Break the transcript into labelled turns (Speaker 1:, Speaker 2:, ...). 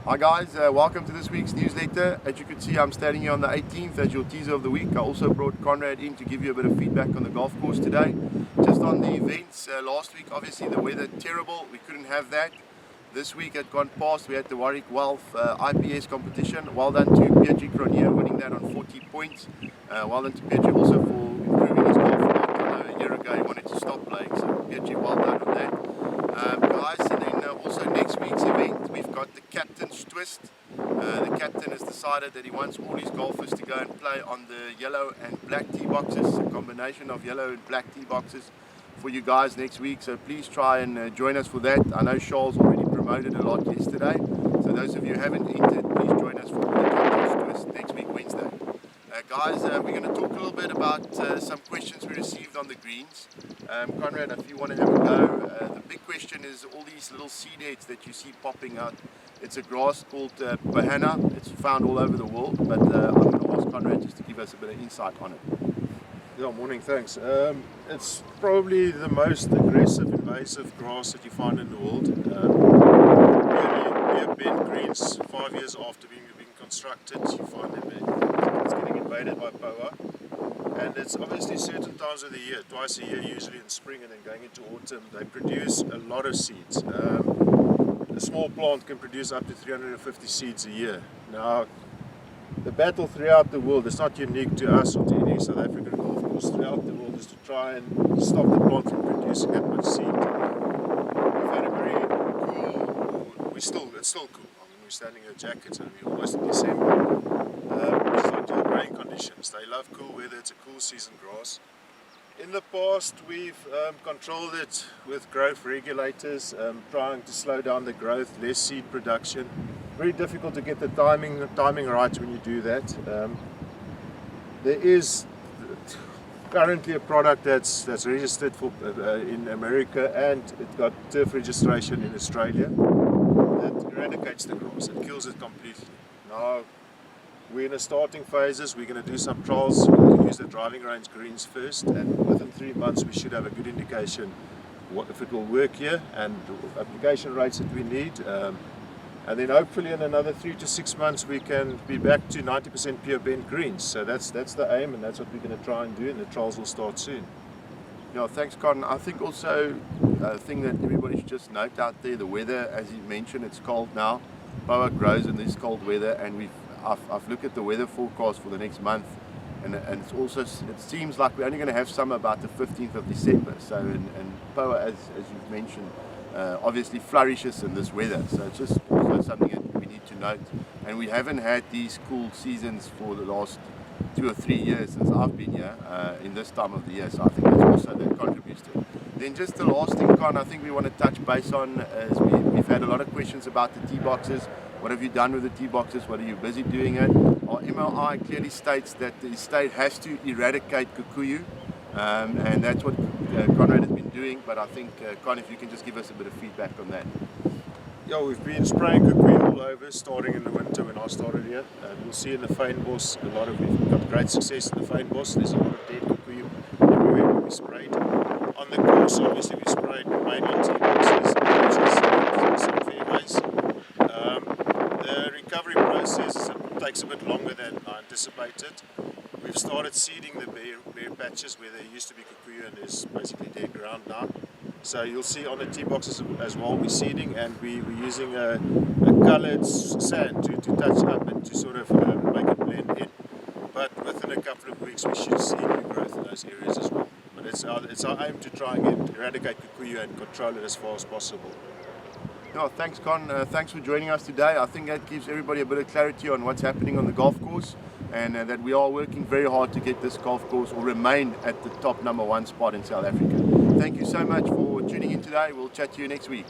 Speaker 1: Hi guys, welcome to this week's newsletter. As you can see, I'm standing here on the 18th as your teaser of the week. I also brought Conrad in to give you a bit of feedback on the golf course today. Just on the events, last week obviously the weather terrible, we couldn't have that. This week had gone past, we had the Warwick Wealth IPS competition. Well done to Pietri Cronier winning that on 40 points. Well done to Pietri also for improving his golf. I know a year ago he wanted to stop playing, so Pietri, well done on that. Guys, and then also next week's event, we've got the Captain's Twist. The captain has decided that he wants all his golfers to go and play on the yellow and black tee boxes, a combination of yellow and black tee boxes for you guys next week. So please try and join us for that. I know Charles already promoted a lot yesterday, so those of you who haven't entered, please join us for the Captain's Twist next week Wednesday. Guys, we're going to talk a little bit about some questions we received on the greens. Conrad, if you want to have a go, the big question is all these little seed heads that you see popping out. It's a grass called Bahana. It's found all over the world, but I'm going to ask Conrad just to give us a bit of insight on it.
Speaker 2: Yeah, morning, thanks. It's probably the most aggressive invasive grass that you find in the world. Near bent greens, 5 years after being constructed, you find them there. It's getting invaded by POA, and it's obviously certain times of the year, twice a year, usually in spring and then going into autumn, they produce a lot of seeds. A small plant can produce up to 350 seeds a year. Now, the battle throughout the world, it's not unique to us or to any South African golf course, throughout the world is to try and stop the plant from producing that much seed. We've had a very cool, it's still cool. I mean, we're standing in jackets and we're almost in December. It's not the growing conditions. They love cool weather, it's a cool season grass. In the past, we've controlled it with growth regulators, trying to slow down the growth, less seed production. Very difficult to get the timing right when you do that. There is currently a product that's registered for in America, and it got turf registration in Australia that eradicates the grass. It kills it completely. Now we're in the starting phases. We're going to do some trials. We'll use the driving range greens first, and within 3 months we should have a good indication if it will work here and the application rates that we need. And then hopefully in another 3 to 6 months we can be back to 90% pure bent greens. So that's the aim, and that's what we're going to try and do, and the trials will start soon.
Speaker 1: Yeah, thanks Con. I think also a thing that everybody should just note out there, the weather, as you mentioned, it's cold now. POA grows in this cold weather, and I've looked at the weather forecast for the next month, and it's also, it seems like we're only going to have summer about the 15th of December. So and POA, as you've mentioned, obviously flourishes in this weather. So it's just also something that we need to note. And we haven't had these cool seasons for the last 2 or 3 years since I've been here in this time of the year. So I think that's also that contributes to it. Then just the last thing, Con, I think we want to touch base on is we've had a lot of questions about the tee boxes. What have you done with the tee boxes? What are you busy doing it? Our MLI clearly states that the estate has to eradicate kikuyu, and that's what Conrad has been doing. But I think, Con, if you can just give us a bit of feedback on that.
Speaker 2: Yeah, we've been spraying kikuyu all over, starting in the winter when I started here. You'll see in the fynbos, we've got great success in the fynbos. There's a lot of dead kikuyu everywhere we sprayed. On the course, obviously we sprayed mainly tee boxes, pitches, some fairways. The recovery process takes a bit longer than I anticipated. We've started seeding the bare patches where there used to be kikuyu, and there's basically dead ground now. So you'll see on the tee boxes as well we're seeding, and we're using a coloured sand to touch up and to sort of make it blend in. But within a couple of weeks we should see new growth in those areas as well. But it's our aim to try and eradicate kikuyu and control it as far as possible.
Speaker 1: No, thanks Con, thanks for joining us today. I think that gives everybody a bit of clarity on what's happening on the golf course, and that we are working very hard to get this golf course or remain at the top #1 spot in South Africa. Thank you so much for tuning in today. We'll chat to you next week.